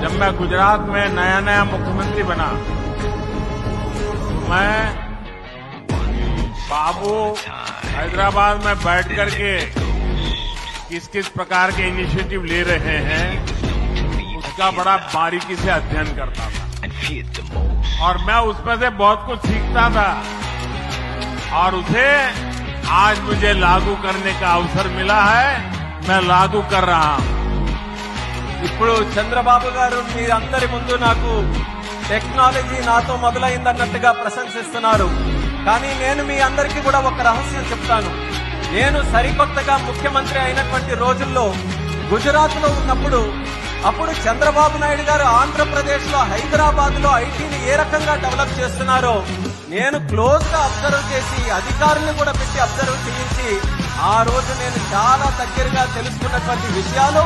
जब मैं गुजरात में नया नया मुख्यमंत्री बना तो मैं बाबू हैदराबाद में बैठ करके किस किस प्रकार के इनिशिएटिव ले रहे हैं उसका बड़ा बारीकी से अध्ययन करता था और मैं उसमें से बहुत कुछ सीखता था और उसे आज मुझे लागू करने का अवसर मिला है। मैं लागू कर रहा हूं। ఇప్పుడు చంద్రబాబు గారు మీరందరి ముందు నాకు టెక్నాలజీ నాతో మొదలైందన్నట్టుగా ప్రశంసిస్తున్నారు. కానీ నేను మీ అందరికీ కూడా ఒక రహస్యం చెప్తాను. నేను సరికొత్తగా ముఖ్యమంత్రి అయినటువంటి రోజుల్లో గుజరాత్ లో ఉన్నప్పుడు అప్పుడు చంద్రబాబు నాయుడు గారు ఆంధ్రప్రదేశ్ లో హైదరాబాద్ లో ఐటీని ఏ రకంగా డెవలప్ చేస్తున్నారో నేను క్లోజ్ గా అబ్జర్వ్ చేసి అధికారులను కూడా పెట్టి అబ్జర్వ్ చేయించి ఆ రోజు నేను చాలా దగ్గరగా తెలుసుకున్నటువంటి విషయాలు